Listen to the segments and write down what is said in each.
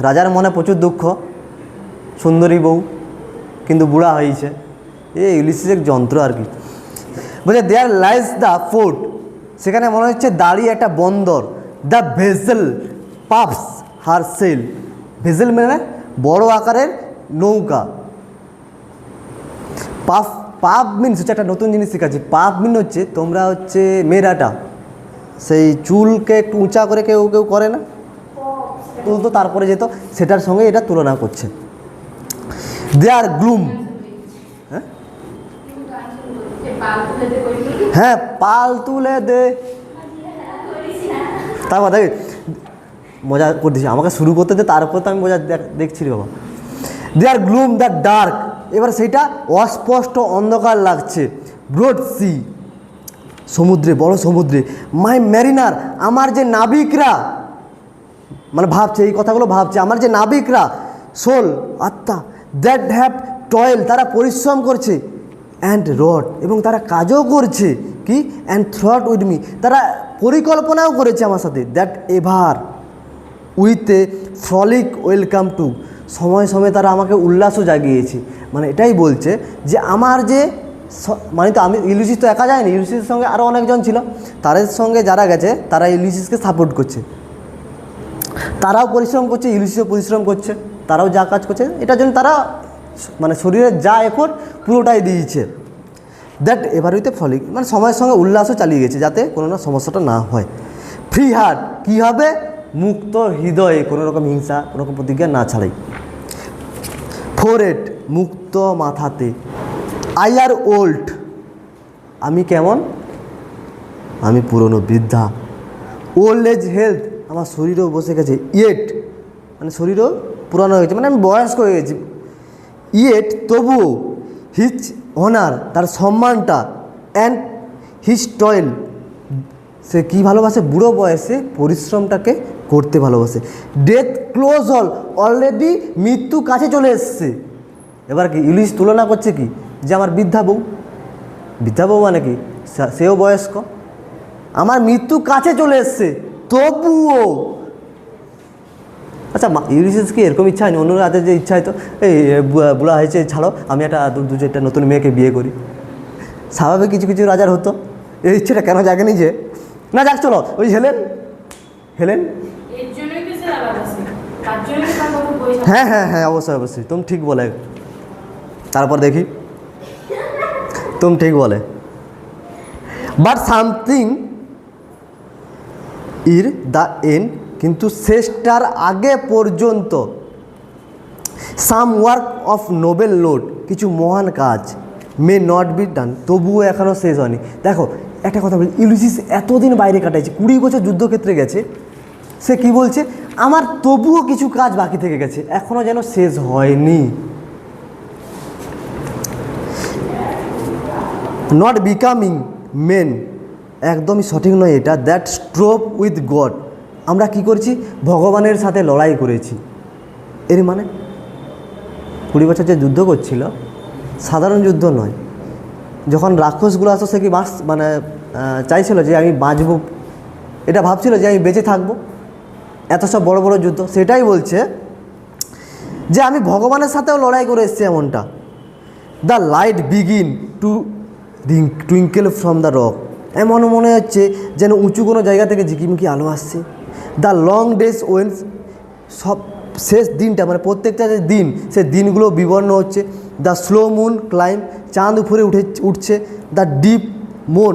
রাজার মনে প্রচুর দুঃখ, সুন্দরী বউ কিন্তু বুড়া হয়েছে। ইউলিসিস এক যন্ত্র আর কি। বলছে দেয়ার লাইজ দ্য ফোর্ট, সেখানে মনে হচ্ছে দাঁড়িয়ে একটা বন্দর। The vessel puffs her sail, vessel মানে বড় আকারের নৌকা। পাফ, পাফ মিনস হচ্ছে একটা নতুন জিনিস শেখাচ্ছি। পাফ মিন হচ্ছে তোমরা হচ্ছে মেয়েরাটা সেই চুলকে একটু উঁচা করে কেউ কেউ করে না, তুলতো তারপরে যেত, সেটার সঙ্গে এটা তুলনা করছে। দেয়ার গ্লুম, হ্যাঁ পাল তুলে দে, তারপর দেখ মজা করতেছি, আমাকে শুরু করতে দে, তারপর তো আমি মজা দেখছি বাবা। দেয়ার গ্লুম দ্য ডার্ক, এবার সেইটা অস্পষ্ট অন্ধকার লাগছে। ব্রড সি, সমুদ্রে, বড় সমুদ্রে। মাই ম্যারিনার, আমার যে নাবিকরা, মানে ভাবছে এই কথাগুলো ভাবছে, আমার যে নাবিকরা, সোল আত্মা, দ্যাট হ্যাভ টয়েল, তারা পরিশ্রম করছে, অ্যান্ড রড, এবং তারা কাজও করছে কি, অ্যান্ড থ্রট উইথ মি, তারা পরিকল্পনাও করেছে আমার সাথে। That ever with a frolic welcome to, সময় সময় তারা আমাকে উল্লাসও জাগিয়েছে। মানে এটাই বলছে যে আমার যে, মানে তো আমি ইউলিসিস তো একা যায়নি, ইউলিসিসের সঙ্গে আরও অনেকজন ছিল, তাদের সঙ্গে যারা গেছে তারা ইউলিসিসকে সাপোর্ট করছে, তারাও পরিশ্রম করছে, ইউলিসিসও পরিশ্রম করছে, তারাও যা কাজ করছে এটার জন্য তারা মানে শরীরের যা এফোর্ট পুরোটাই দিয়েছে। দ্যাট এভার উইথ এ ফ্রলিক, মানে সময়ের সঙ্গে উল্লাসও চালিয়ে গেছে যাতে কোনো না সমস্যাটা না হয়। ফ্রি হার্ট, কী হবে, মুক্ত হৃদয়ে, কোনো রকম হিংসা, কোনো রকম প্রতিজ্ঞা না ছাড়াই। ফোরহেড, মুক্ত মাথাতে। আই আর ওল্ড, আমি কেমন, আমি পুরনো বৃদ্ধা। ওল্ড এজ হেলথ, আমার শরীরও বসে গেছে। ইয়েট মানে শরীরও পুরানো হয়ে গেছে, মানে আমি বয়স্ক হয়ে গেছি। ইয়েট তবুও, হিজ অনার, তার সম্মানটা, অ্যান্ড হিজ টয়েল, সে কী ভালোবাসে, বুড়ো বয়সে পরিশ্রমটাকে করতে ভালোবাসে। ডেথ ক্লোজ হল, অলরেডি মৃত্যু কাছে চলে এসছে। এবার কি ইউলিস তুলনা করছে কি, যে আমার বৃদ্ধা বউ, বৃদ্ধা বউ মানে কি, সেও বয়স্ক, আমার মৃত্যু কাছে চলে এসছে তবুও। আচ্ছা ইউলিসিস কি এরকম ইচ্ছা হয়নি, অন্য রাতের যে ইচ্ছা হয়তো এই বুড়া হয়েছে ছাড়ো আমি একটা দু চারটা নতুন মেয়েকে বিয়ে করি, স্বাভাবিক কিছু কিছু রাজার হতো। এই ইচ্ছেটা কেন জাগেনি যে না যাক চলো ওই হেলেন, হেলেন, হ্যাঁ হ্যাঁ হ্যাঁ অবশ্যই অবশ্যই, তুমি ঠিক বলে, তারপর দেখি তুমি ঠিক বলে। বাট সামথিং ইর দ্য এন্ড, কিন্তু শেষটার আগে পর্যন্ত। সাম ওয়ার্ক অফ নোবেল লোড, কিছু মহান কাজ, মে নট বি ডান, তবুও এখনও শেষ হয়নি। দেখো একটা কথা বলি, ইউলিসিস এতদিন বাইরে কাটাইছে, 20 বছর যুদ্ধক্ষেত্রে গেছে, সে কি বলছে, আমার তবুও কিছু কাজ বাকি থেকে গেছে, এখনও যেন শেষ হয়নি। নট বিকামিং মেন, একদমই সঠিক নয় এটা। দ্যাট স্ট্রোভ উইথ গড, আমরা কি করছি, ভগবানের সাথে লড়াই করেছি। এর মানে 20 বছর যে যুদ্ধ করছিল সাধারণ যুদ্ধ নয়। যখন রাক্ষসগুলো আসতো সে কি মানে চাইছিল যে আমি বাঁচব, এটা ভাবছিল যে আমি বেঁচে থাকবো, এত সব বড় বড় যুদ্ধ, সেটাই বলছে যে আমি ভগবানের সাথেও লড়াই করে এসেছি এমনটা। The light begin to twinkle from the rock, এমন মনে হচ্ছে যেন উঁচু কোনো জায়গা থেকে ঝিকিমিকি আলো আসছে। দ্য লং ডেজ ওয়েন্স, সব শেষ দিনটা মানে প্রত্যেকটা যে দিন, সে দিনগুলো বিবর্ণ হচ্ছে। দ্য স্লো মুন ক্লাইম, চাঁদ উপরে উঠছে। দ্য ডিপ মোন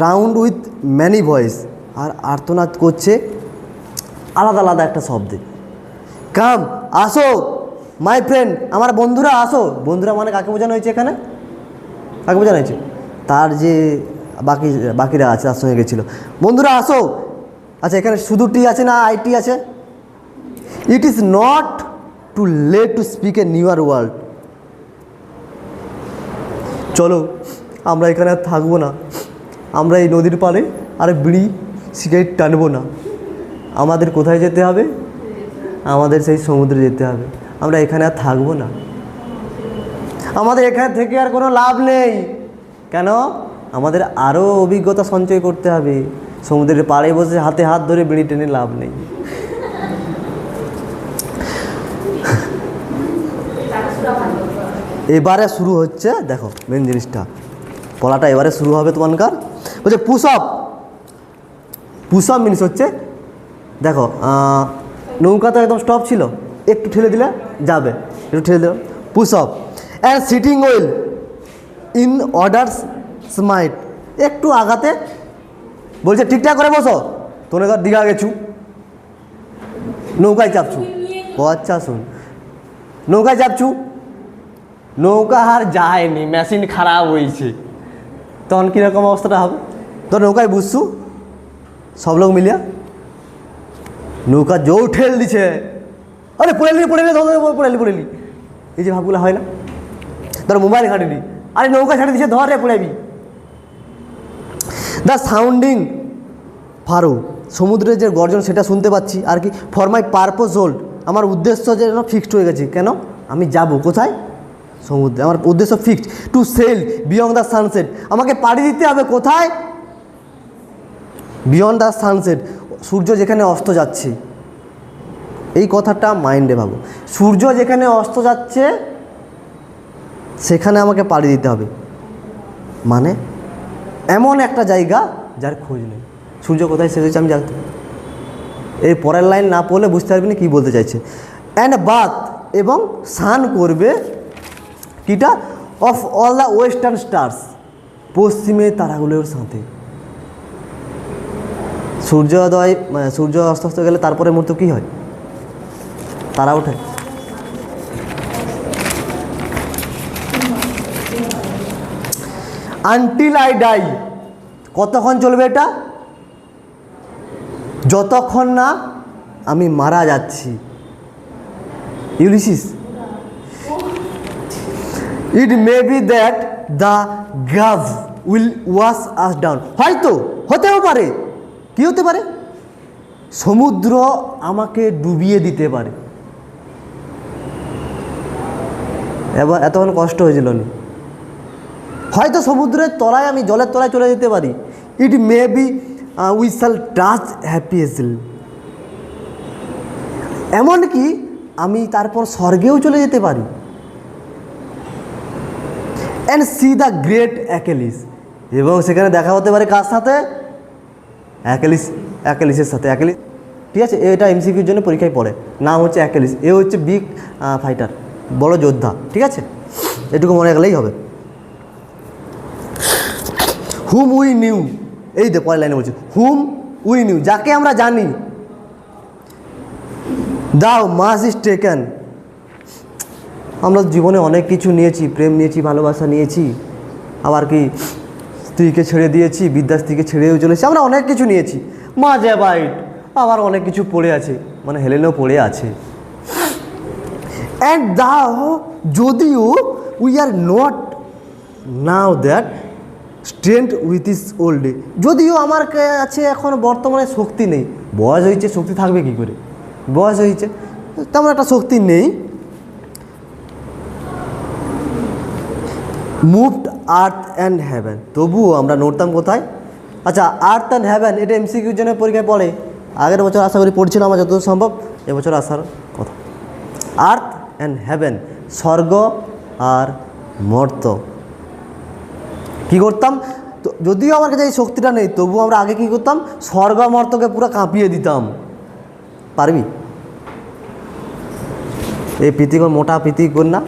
রাউন্ড উইথ ম্যানি ভয়েস, আর আর্তনাদ করছে আলাদা আলাদা একটা শব্দে। কাম, আসো মাই ফ্রেন্ড, আমার বন্ধুরা আসো। বন্ধুরা মানে কাকে বোঝানো হয়েছে এখানে, কাকে বোঝানো হয়েছে, তার যে বাকিরা আছে তার সঙ্গে গেছিলো, বন্ধুরা আসো। আচ্ছা এখানে শুধু টি আছে না আইটি আছে। It is not too late to speak a newer world, চলো আমরা এখানে আর থাকবো না, আমরা এই নদীর পাড়ে আর বিড়ি সিগারেট টানবো না, আমাদের কোথায় যেতে হবে, আমাদের সেই সমুদ্রে যেতে হবে, আমরা এখানে আর থাকবো না, আমাদের এখানে থেকে আর কোনো লাভ নেই। কেন, আমাদের আরও অভিজ্ঞতা সঞ্চয় করতে হবে, সমুদ্রের পাড়ে বসে হাতে হাত ধরে বিড়ি টেনে লাভ নেই। এবারে শুরু হচ্ছে, দেখো মেন জিনিসটা, পড়াটা এবারে শুরু হবে তোমার। বলছে push up. Push up means হচ্ছে, দেখো নৌকা তো একদম স্টপ ছিল, একটু ঠেলে দিলে যাবে, একটু ঠেলে দিলাম, push up. And sitting well in order smite, একটু আগাতে বলছে ঠিকঠাক করে বসো, তোর দীঘা গেছু, নৌকায় চাপছু। ও আচ্ছা শুন, নৌকায় চাপছু, নৌকা আর যায়নি, মেশিন খারাপ হয়েছে, তখন কীরকম অবস্থাটা হবে? তোর নৌকায় বুঝছু সব লোক মিলিয়া, নৌকা জৌ ঠেল দিছে, আরে পড়েলি পড়েলি, এই যে ভাবগুলো হয় না, ধর মোবাইল ঘাটিনি, আরে নৌকা ছাড়ে দিছে, ধর রে পড়েবি। দ্য সাউন্ডিং ফারো, সমুদ্রের যে গর্জন সেটা শুনতে পাচ্ছি, আর কি ফর মাই পারপোজ হোল্ড, আমার উদ্দেশ্য যেন ফিক্সড হয়ে গেছে। কেন? আমি যাব কোথায়? সমুদ্রে, আমার উদ্দেশ্য fixed. To sail beyond the sunset, আমাকে পাড়ি দিতে হবে কোথায়? বিয়ন্ড দ্য সানসেট, সূর্য যেখানে অস্ত যাচ্ছে। এই কথাটা মাইন্ডে ভাবো, সূর্য যেখানে অস্ত যাচ্ছে সেখানে আমাকে পাড়ি দিতে হবে, মানে এমন একটা জায়গা যার খোঁজ নেই। সূর্য কোথায় শেষ হয়েছে আমি জানতে, এই পরের লাইন না পড়লে বুঝতে পারবি না কী বলতে চাইছে। অ্যান্ড বাথ, এবং স্নান করবে কিটা, of all the western stars, পশ্চিমের তারাগুলোর সাথে। সূর্যোদয় মানে সূর্য অস্ত গেলে তারপরে মুহূর্তে কী হয়? তারা ওঠে। আনটিল আই ডাই, কতক্ষণ চলবে এটা? যতক্ষণ না আমি মারা যাচ্ছি। Ulysses, it may B that the gov will wash us down, হয়তো হতেও পারে, কি হতে পারে? সমুদ্র আমাকে ডুবিয়ে দিতে পারে। এবার এতক্ষণ কষ্ট হয়েছিল না, হয়তো সমুদ্রের তলায়, আমি জলের তলায় চলে যেতে পারি। It may be we shall touch happy isles, এমনকি আমি তারপর স্বর্গেও চলে যেতে পারি। And see the great Achilles, এবং সেখানে দেখা হতে পারে কার সাথে? অ্যাকেলিসের সাথে। অ্যাকেলিস, ঠিক আছে, এটা এমসিকিউর জন্য পরীক্ষায় পড়ে, নাম হচ্ছে অ্যাকেলিস। এ হচ্ছে বিগ ফাইটার, বড় যোদ্ধা, ঠিক আছে, এটুকু মনে রাখলেই হবে। হুম উই নিউ, এই দে পরের লাইনে বলছি, হুম উই নিউ, যাকে আমরা জানি। দাও মাস ইজ টেকেন, আমরা জীবনে অনেক কিছু নিয়েছি, প্রেম নিয়েছি, ভালোবাসা নিয়েছি, আবার কি স্ত্রীকে ছেড়ে দিয়েছি, বিদ্যা স্ত্রীকে ছেড়েও চলেছি, আমরা অনেক কিছু নিয়েছি। মাঝে বাইট, আবার অনেক কিছু পড়ে আছে, মানে হেলেনেও পড়ে আছে। অ্যান্ড দাও, যদিও we are not now that strength with is old day, যদিও আমার কাছে এখন বর্তমানে শক্তি নেই। বয়স হয়েছে, শক্তি থাকবে কী করে? বয়স হয়েছে, তেমন একটা শক্তি নেই। মুভড আর্থ অ্যান্ড হ্যাভেন, তবুও আমরা নড়তাম কোথায়? আচ্ছা, আর্থ অ্যান্ড হ্যাভেন এটা এমসিকিউর জন্য পরীক্ষায় পড়ে, আগের বছর আশা করি পড়ছিলাম আমার যতদূর সম্ভব, এবছর আসার কথা। আর্থ অ্যান্ড হ্যাভেন, স্বর্গ আর মর্ত। কী করতাম? তো যদিও আমার কাছে এই শক্তিটা নেই, তবুও আমরা আগে কী করতাম? স্বর্গ মর্তকে পুরো কাঁপিয়ে দিতাম। পারবি? এই প্রীতিকর, মোটা প্রীতিকর না,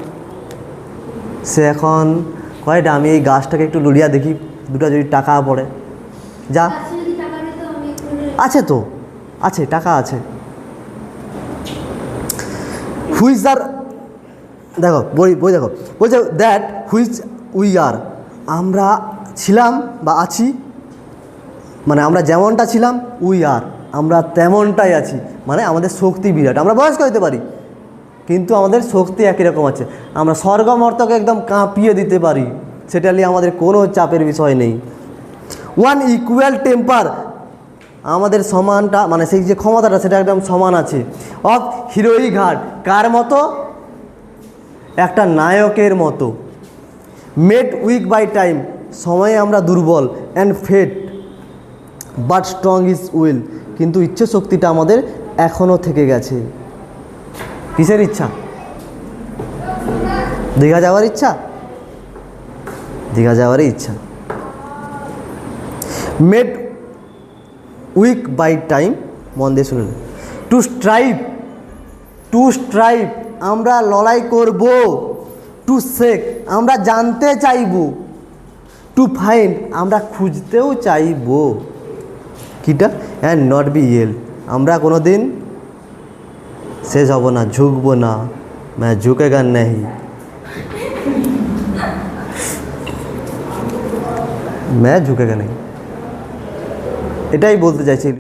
সে এখন কয়টা, আমি এই গাছটাকে একটু লুড়িয়া দেখি, দুটা যদি টাকা পড়ে, যা আছে তো, আছে টাকা আছে। হুইচ আর, দেখো বই দেখো, বলছে দ্যাট হুইচ উই আর, আমরা ছিলাম বা আছি, মানে আমরা যেমনটা ছিলাম, উই আর, আমরা তেমনটাই আছি, মানে আমাদের শক্তি বিরাট, আমরা বয়স্ক হতে পারি কিন্তু আমাদের শক্তি একই রকম আছে। আমরা স্বর্গমর্তকে একদম কাঁপিয়ে দিতে পারি, সেটা নিয়ে আমাদের কোনো চাপের বিষয় নেই। ওয়ান ইকুয়াল টেম্পার, আমাদের সমানটা, মানে সেই যে ক্ষমতাটা সেটা একদম সমান আছে। অফ হিরোইক হার্ট, কার মতো? একটা নায়কের মতো। মেড উইক বাই টাইম, সময়ে আমরা দুর্বল। And fate but strong is will, কিন্তু ইচ্ছে শক্তিটা আমাদের এখনও থেকে গেছে। কিসের ইচ্ছা? দীঘা যাওয়ার ইচ্ছা, দীঘা যাওয়ারই ইচ্ছা। মেড উইক বাই টাইম, মন দিয়ে শুনুন। টু স্ট্রাইভ, টু স্ট্রাইভ আমরা লড়াই করব। টু সেক আমরা জানতে চাইব। টু ফাইন্ড আমরা খুঁজতেও চাইব। কিটা? অ্যান্ড নট বি ইয়েল আমরা কোনো দিন শেষ হব না, ঝুঁকব না। मैं झुकेगा नहीं, मैं झुकेगा नहीं, এটাই বলতে চাইছি।